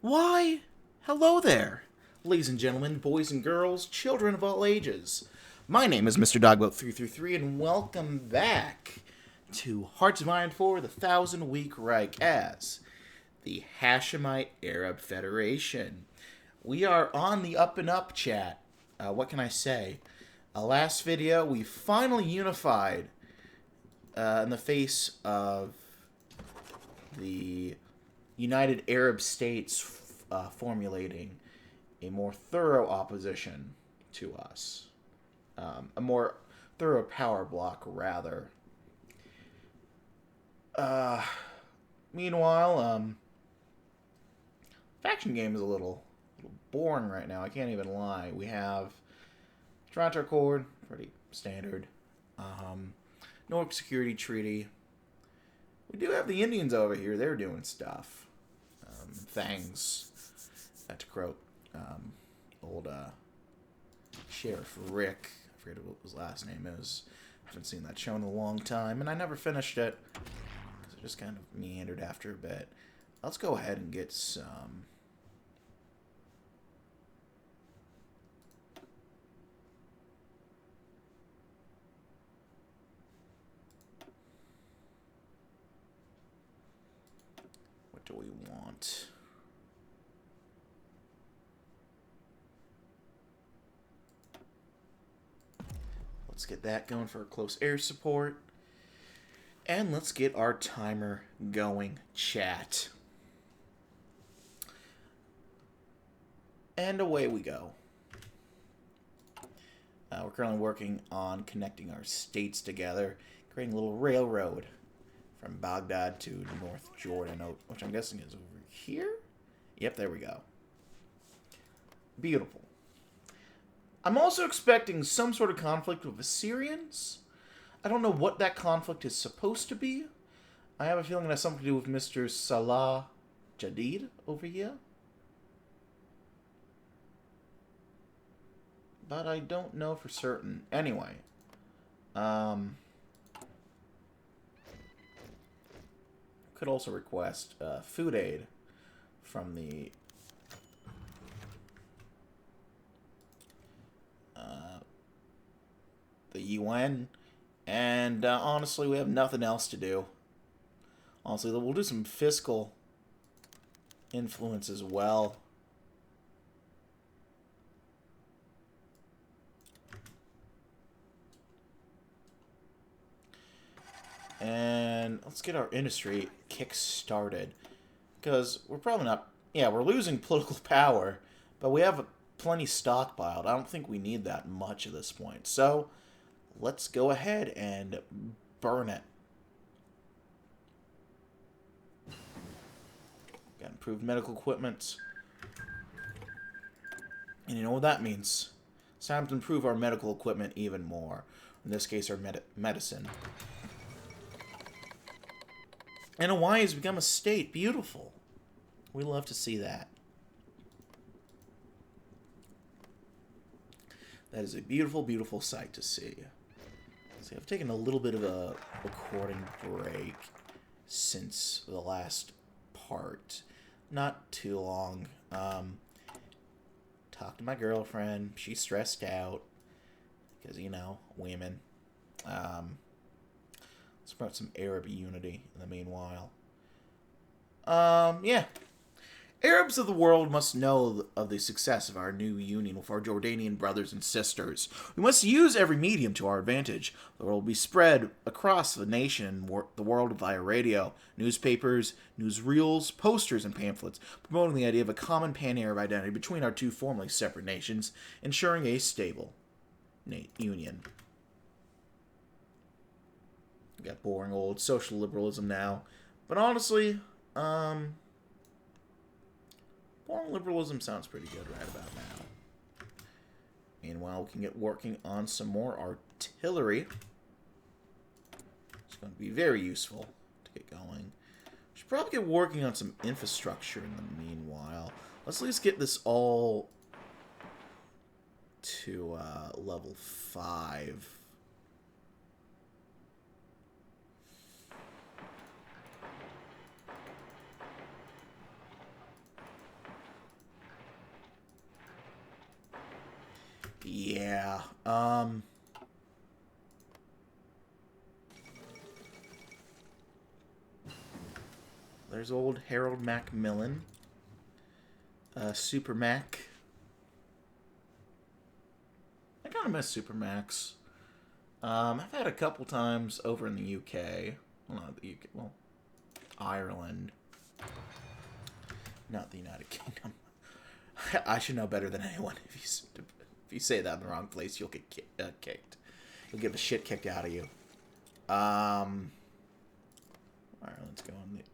Why, hello there, ladies and gentlemen, boys and girls, children of all ages. My name is Mr. Dogboat333, and welcome back to Hearts of Iron 4, the 1,000-Week Reich as the Hashemite Arab Federation. We are on the up and up, chat. What can I say? Last video, we finally unified in the face of the United Arab States formulating a more thorough opposition to us. A more thorough power block, rather. Meanwhile, faction game is a little boring right now. I can't even lie. We have Toronto Accord, pretty standard. Norfolk Security Treaty. We do have the Indians over here. They're doing stuff. Thanks. To quote old Sheriff Rick. I forget what his last name is. I haven't seen that show in a long time, and I never finished it because it just kind of meandered after a bit. Let's go ahead and get some... What do we want? Let's get that going for close air support. And let's get our timer going, chat. And away we go. We're currently working on connecting our states together, creating a little railroad from Baghdad to North Jordan, which I'm guessing is over here? Yep, there we go. Beautiful. I'm also expecting some sort of conflict with Assyrians. I don't know what that conflict is supposed to be. I have a feeling it has something to do with Mr. Salah Jadid over here. But I don't know for certain. Anyway. Could also request food aid from the UN, and honestly, we have nothing else to do. Honestly, we'll do some fiscal influence as well. And let's get our industry kick-started. Because we're probably not... Yeah, we're losing political power, but we have plenty stockpiled. I don't think we need that much at this point. So, let's go ahead and burn it. Got improved medical equipment. And you know what that means. It's time to improve our medical equipment even more. In this case, our medicine. And HoI has become a state. Beautiful. We love to see that. That is a beautiful, beautiful sight to see. See, I've taken a little bit of a recording break since the last part. Not too long. Talked to my girlfriend. She's stressed out. Because, you know, women. Let's promote some Arab unity in the meanwhile. Yeah. Arabs of the world must know of the success of our new union with our Jordanian brothers and sisters. We must use every medium to our advantage. The world will be spread across the nation, the world via radio, newspapers, newsreels, posters, and pamphlets, promoting the idea of a common pan-Arab identity between our two formerly separate nations, ensuring a stable union. We got boring old social liberalism now. But honestly, boring liberalism sounds pretty good right about now. Meanwhile, we can get working on some more artillery. It's going to be very useful to get going. We should probably get working on some infrastructure in the meanwhile. Let's at least get this all to level 5. There's old Harold Macmillan. Super Mac. I kind of miss Super Macs. I've had a couple times over in the UK. Well, not the UK. Well, Ireland. Not the United Kingdom. I should know better than anyone. If you say that in the wrong place, you'll get kicked. You'll get the shit kicked out of you. Ireland's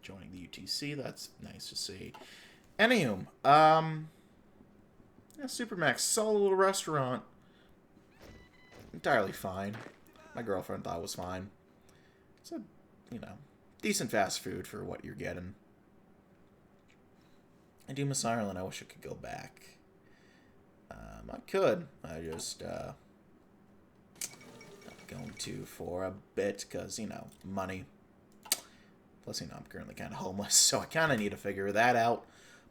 joining the UTC. That's nice to see. Anywho, yeah, Supermax, solid little restaurant. Entirely fine. My girlfriend thought it was fine. It's a, decent fast food for what you're getting. I do miss Ireland. I wish I could go back. I could. I just not going to for a bit because, money. Plus, I'm currently kind of homeless, so I kind of need to figure that out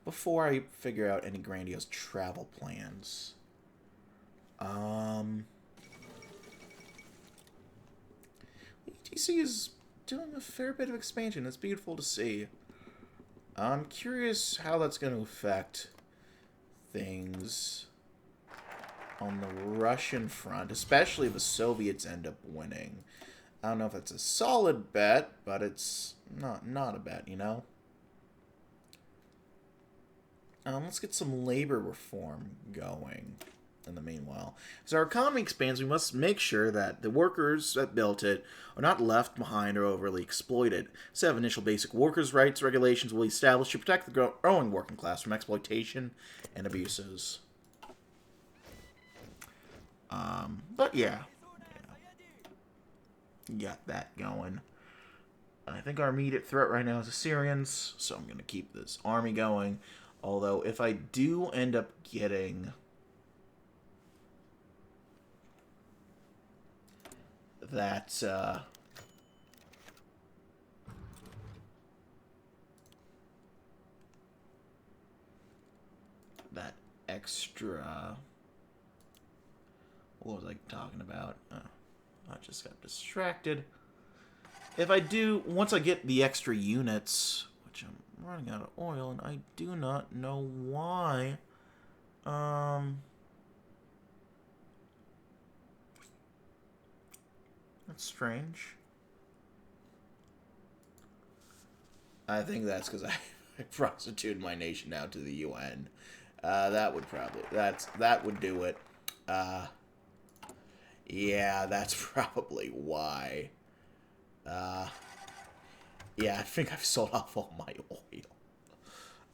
before I figure out any grandiose travel plans. ETC is doing a fair bit of expansion. It's beautiful to see. I'm curious how that's going to affect things on the Russian front, especially if the Soviets end up winning. I don't know if it's a solid bet, but it's not a bet, Let's get some labor reform going in the meanwhile. As our economy expands, we must make sure that the workers that built it are not left behind or overly exploited. A set of initial basic workers' rights regulations will be established to protect the growing working class from exploitation and abuses. But yeah. Got that going. I think our immediate threat right now is the Syrians, so I'm going to keep this army going. Although, if I do end up getting that, that extra, what was I talking about? I just got distracted. If I do, once I get the extra units, which I'm running out of oil, and I do not know why. That's strange. I think that's because I prostituted my nation out to the UN. That would do it. Yeah, that's probably why. Yeah, I think I've sold off all my oil.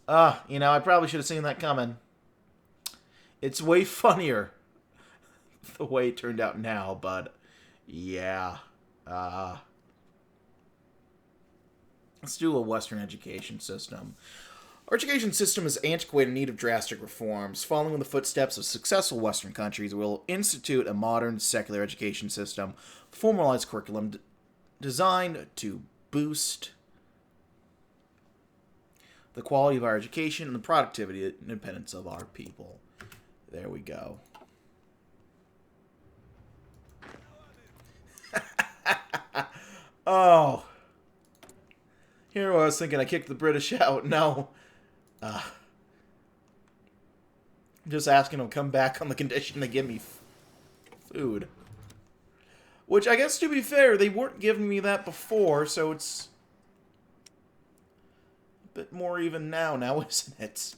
I probably should have seen that coming. It's way funnier the way it turned out now, but yeah. Let's do a Western education system. Our education system is antiquated and in need of drastic reforms. Following in the footsteps of successful Western countries, we will institute a modern secular education system, formalized curriculum designed to boost the quality of our education and the productivity and independence of our people. There we go. Oh. Here I was thinking I kicked the British out. No. I'm just asking them to come back on the condition they give me food. Which, I guess, to be fair, they weren't giving me that before, so it's a bit more even now, isn't it?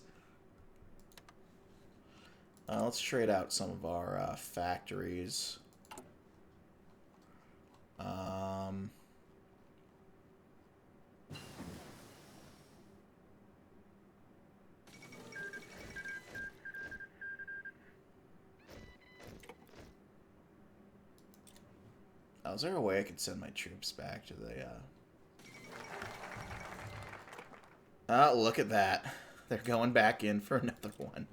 Let's trade out some of our factories. Is there a way I could send my troops back to the, look at that. They're going back in for another one.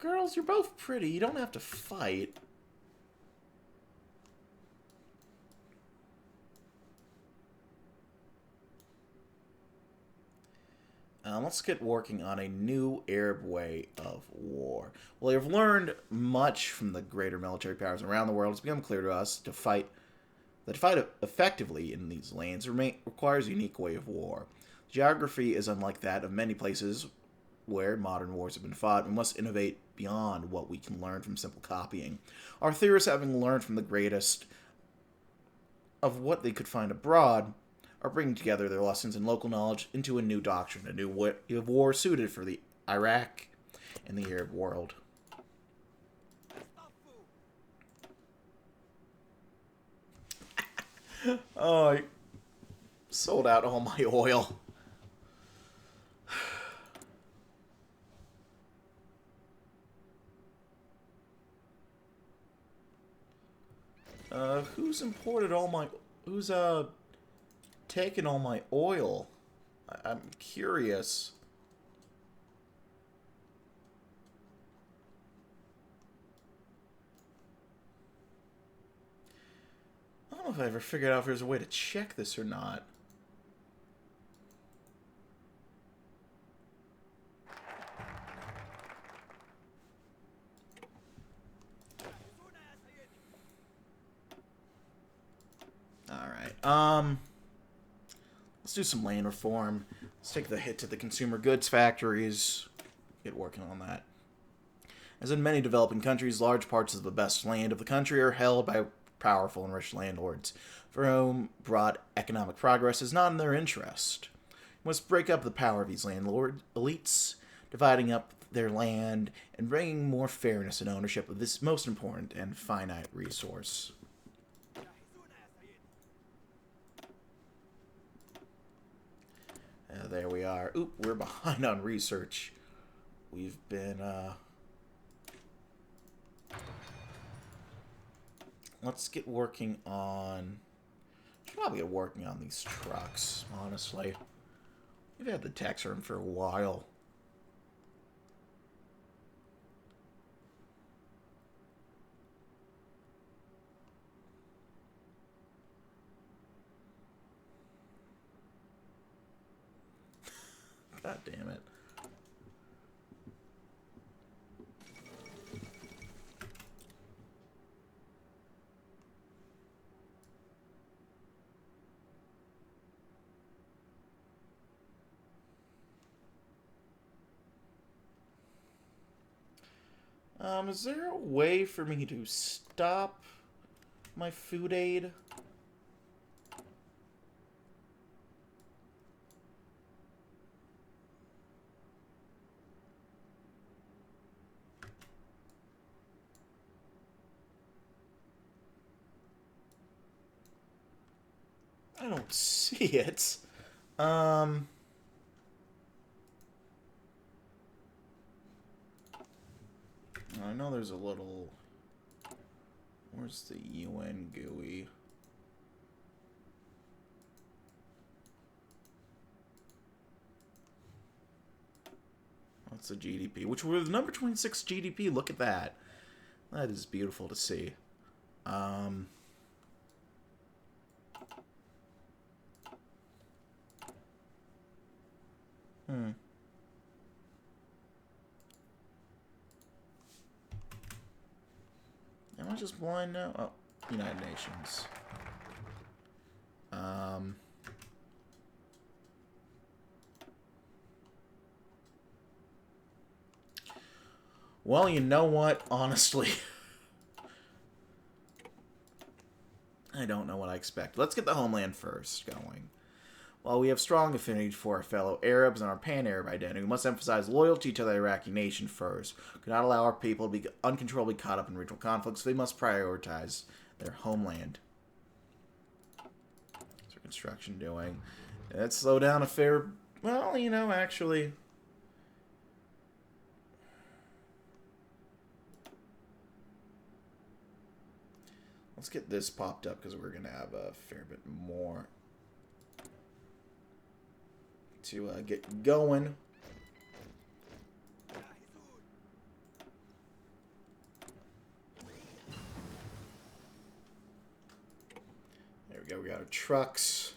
Girls, you're both pretty. You don't have to fight. Let's get working on a new Arab way of war. Well, we have learned much from the greater military powers around the world. It's become clear to us that to fight effectively in these lands requires a unique way of war. Geography is unlike that of many places where modern wars have been fought. We must innovate beyond what we can learn from simple copying. Our theorists, having learned from the greatest of what they could find abroad, are bringing together their lessons and local knowledge into a new doctrine, a new way of war suited for the Iraq and the Arab world. Oh, I sold out all my oil. Who's imported all my... Who's, taken all my oil? I'm curious. I don't know if I ever figured out if there's a way to check this or not. Alright, let's do some land reform. Let's take the hit to the consumer goods factories. Get working on that. As in many developing countries, large parts of the best land of the country are held by powerful and rich landlords, for whom broad economic progress is not in their interest. We must break up the power of these landlord elites, dividing up their land and bringing more fairness and ownership of this most important and finite resource. There we are. Oop, we're behind on research. We've been, let's get working on... Should probably get working on these trucks, honestly. We've had the tax room for a while. God damn it. Is there a way for me to stop my food aid? I don't see it. I know there's a little... Where's the UN GUI? What's the GDP? Which we're the number 26 GDP. Look at that. That is beautiful to see. Am I just blind now? Oh, United Nations. Well, you know what? Honestly, I don't know what I expect. Let's get the homeland first going. While we have strong affinity for our fellow Arabs and our pan-Arab identity, we must emphasize loyalty to the Iraqi nation first. We cannot allow our people to be uncontrollably caught up in regional conflicts, so they must prioritize their homeland. What's our construction doing? Let's slow down a fair... Well, you know, actually... Let's get this popped up, because we're going to have a fair bit more to get going. There we go, we got our trucks.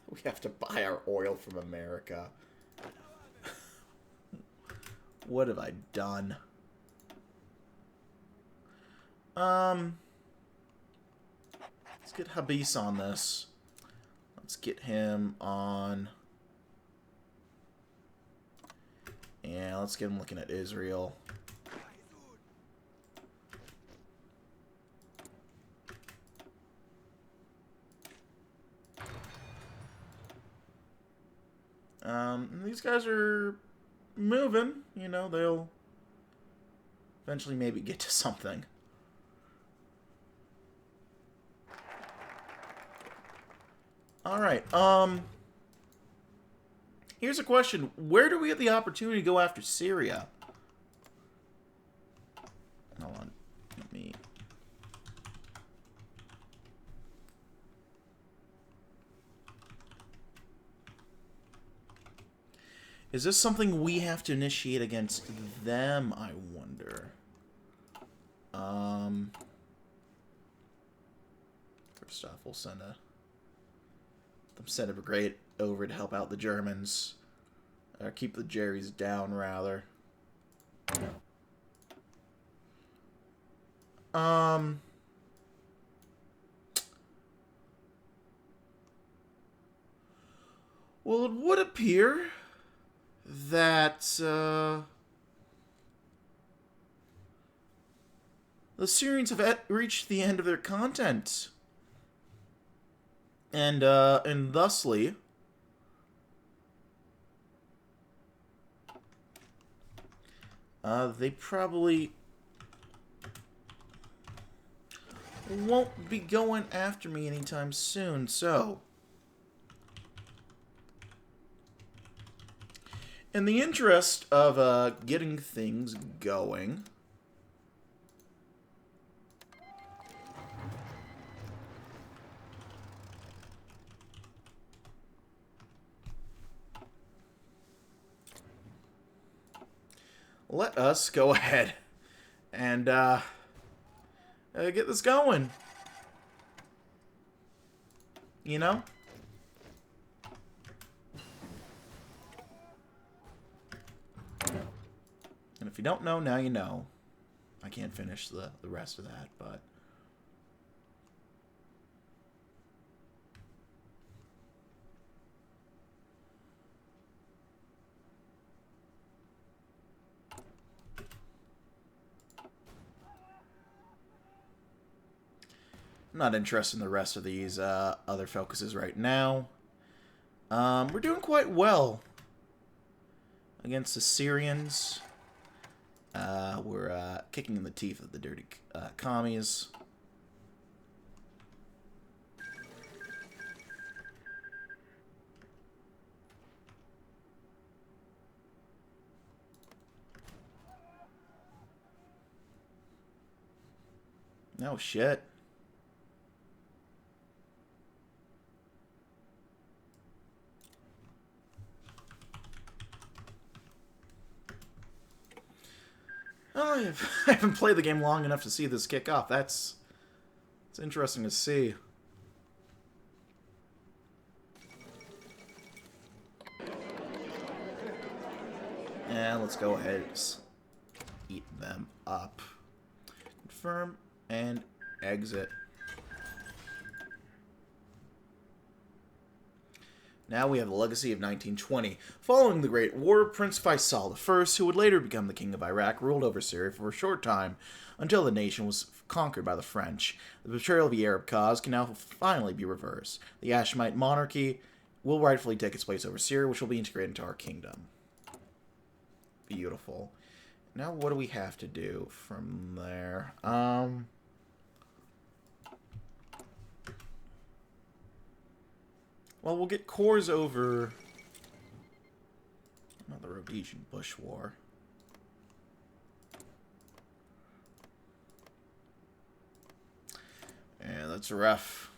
We have to buy our oil from America. What have I done? Let's get Habis on this. Let's get him on. Yeah, let's get him looking at Israel. These guys are moving. You know, they'll eventually maybe get to something. Alright, here's a question. Where do we get the opportunity to go after Syria? Hold on. Let me... Is this something we have to initiate against them, I wonder? First off, we'll send a brigade over to help out the Germans. Or keep the Jerrys down, rather. Well, it would appear that the Syrians have reached the end of their content, and thusly, they probably won't be going after me anytime soon. So, in the interest of getting things going, let us go ahead and get this going. You know? And if you don't know, now you know. I can't finish the rest of that, but... I'm not interested in the rest of these other focuses right now. We're doing quite well against the Syrians. We're kicking in the teeth of the dirty commies. No shit. Oh, I haven't played the game long enough to see this kick off. It's interesting to see. And let's go ahead and eat them up. Confirm and exit. Now we have the legacy of 1920. Following the Great War, Prince Faisal I, who would later become the King of Iraq, ruled over Syria for a short time until the nation was conquered by the French. The betrayal of the Arab cause can now finally be reversed. The Hashemite monarchy will rightfully take its place over Syria, which will be integrated into our kingdom. Beautiful. Now what do we have to do from there? Well, we'll get cores over... Not the Rhodesian Bush War. Yeah, that's rough.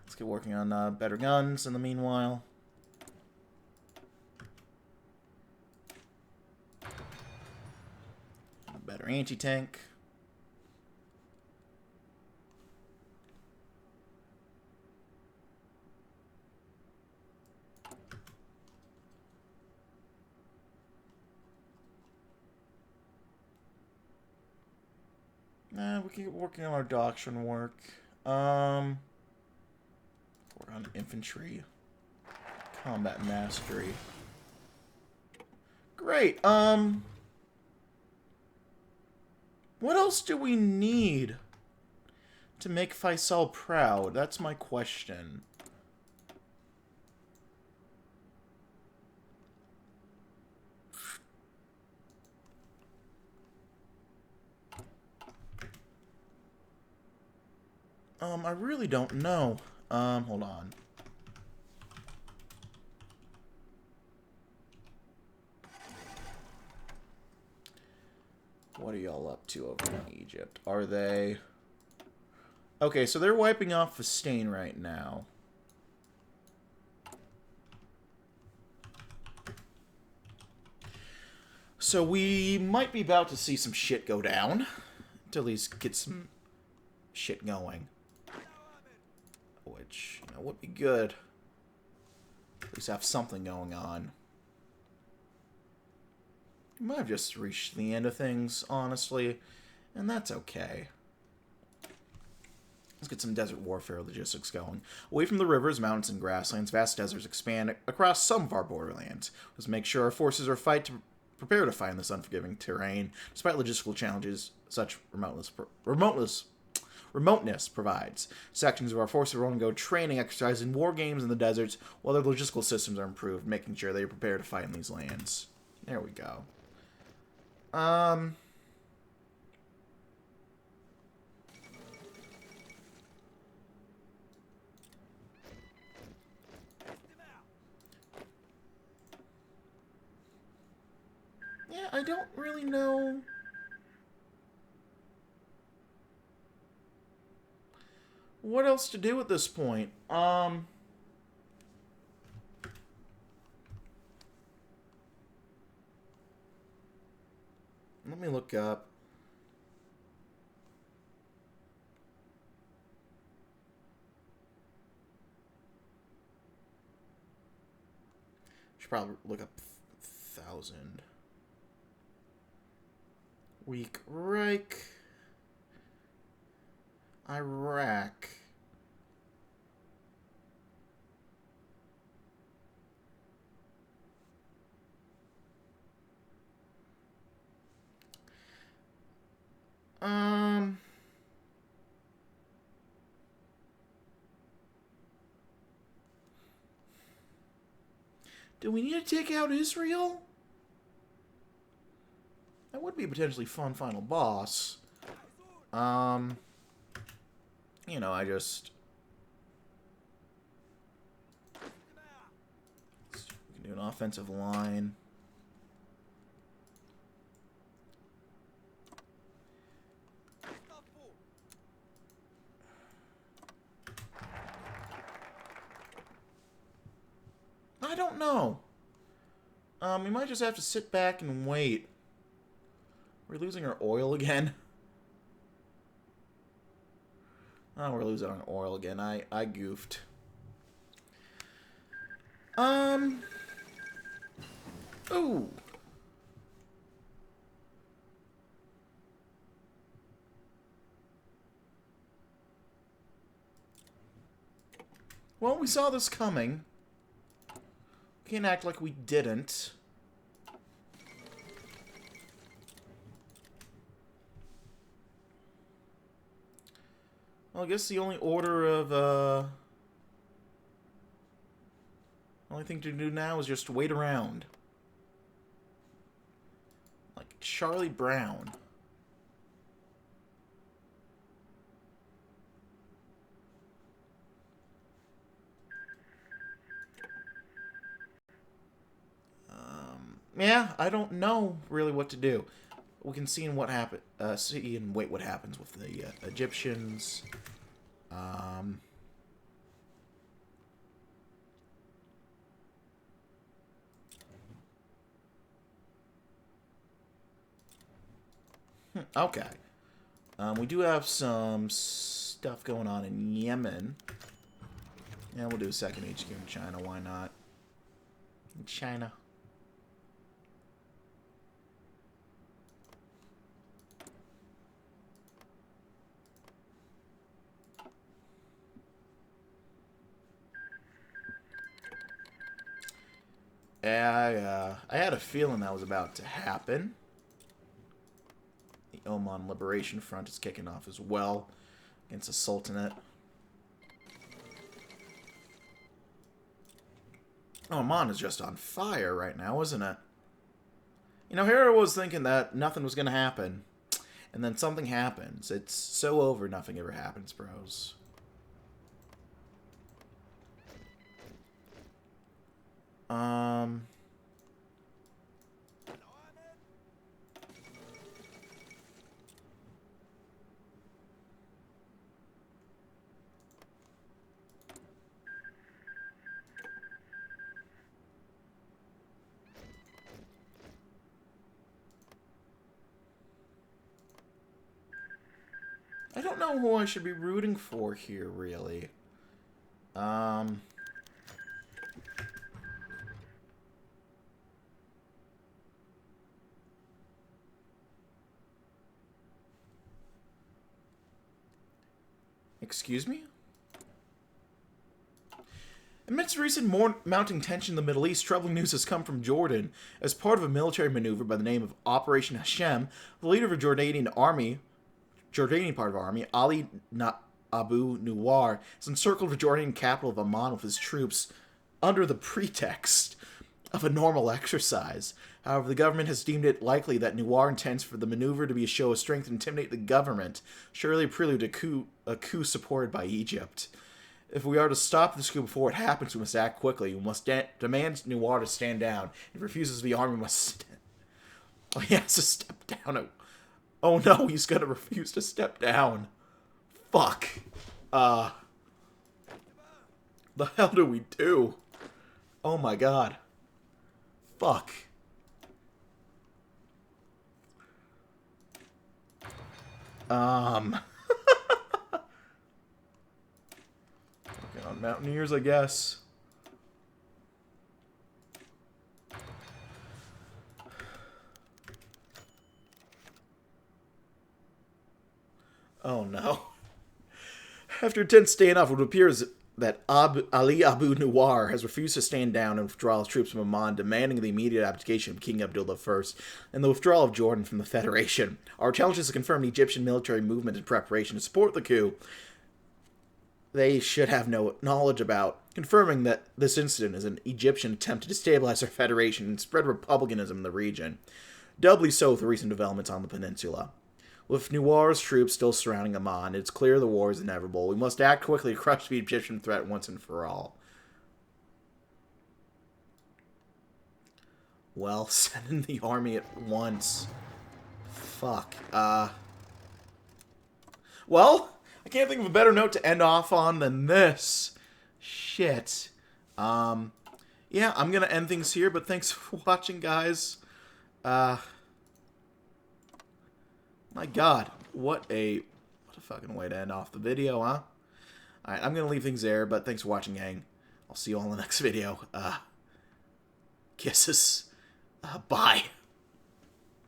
Let's get working on better guns in the meanwhile. A better anti-tank. We can keep working on our doctrine work. Work on infantry. Combat mastery. Great. What else do we need to make Faisal proud? That's my question. I really don't know. Hold on. What are y'all up to over in Egypt? Are they... Okay, so they're wiping off Fastain right now. So we might be about to see some shit go down. To at least get some shit going. Which, you know, would be good. At least have something going on. We might have just reached the end of things, honestly. And that's okay. Let's get some desert warfare logistics going. Away from the rivers, mountains, and grasslands, vast deserts expand across some of our borderlands. Let's make sure our forces are prepared to fight in this unforgiving terrain, despite logistical challenges such remoteness provides. Sections of our forces will undergo training exercises and war games in the deserts, while their logistical systems are improved, making sure they are prepared to fight in these lands. There we go. Yeah, I don't really know what else to do at this point. Let me look up. Should probably look up 1,000. Weak Reich. Iraq. Do we need to take out Israel? That would be a potentially fun final boss. You know, we can do an offensive line. I don't know. We might just have to sit back and wait. We're losing our oil again. Oh, we're losing our oil again. I goofed. Ooh. Well, we saw this coming. Can't act like we didn't. Well, I guess the only order of, only thing to do now is just wait around. Like Charlie Brown. Yeah, I don't know really what to do. We can see what happen. See and wait what happens with the Egyptians. Okay. We do have some stuff going on in Yemen. Yeah, we'll do a second HQ in China. Why not? In China. I had a feeling that was about to happen. The Oman Liberation Front is kicking off as well against the Sultanate. Oman is just on fire right now, isn't it? You know, here I was thinking that nothing was going to happen. And then something happens. It's so over, nothing ever happens, bros. I don't know who I should be rooting for here, really. Excuse me? Amidst recent mounting tension in the Middle East, troubling news has come from Jordan. As part of a military maneuver by the name of Operation Hashem, the leader of the Jordanian part of our army, Ali Abu Nuwar, has encircled the Jordanian capital of Amman with his troops under the pretext of a normal exercise. However, the government has deemed it likely that Nuwar intends for the maneuver to be a show of strength and intimidate the government, surely a prelude to a coup supported by Egypt. If we are to stop this coup before it happens, we must act quickly. We must demand Nuwar to stand down. If he refuses, the army must... Oh, he has to step down. Oh no, he's gonna refuse to step down. Fuck. The hell do we do? Oh my god. Fuck. Fucking on Mountaineers, I guess. Oh no. After a tense standoff, it appears that Ali Abu Nuwar has refused to stand down and withdraw his troops from Amman, demanding the immediate abdication of King Abdullah I and the withdrawal of Jordan from the Federation. Our intelligence has confirmed the Egyptian military movement in preparation to support the coup. They should have no knowledge about, confirming that this incident is an Egyptian attempt to destabilize our federation and spread republicanism in the region. Doubly so with the recent developments on the peninsula. With Nuwar's troops still surrounding Amman, it's clear the war is inevitable. We must act quickly to crush the Egyptian threat once and for all. Well, send in the army at once. Fuck. Well, I can't think of a better note to end off on than this. Shit. Yeah, I'm gonna end things here, but thanks for watching, guys. My god, what a fucking way to end off the video, huh? Alright, I'm gonna leave things there, but thanks for watching, gang. I'll see you all in the next video. Kisses. Bye.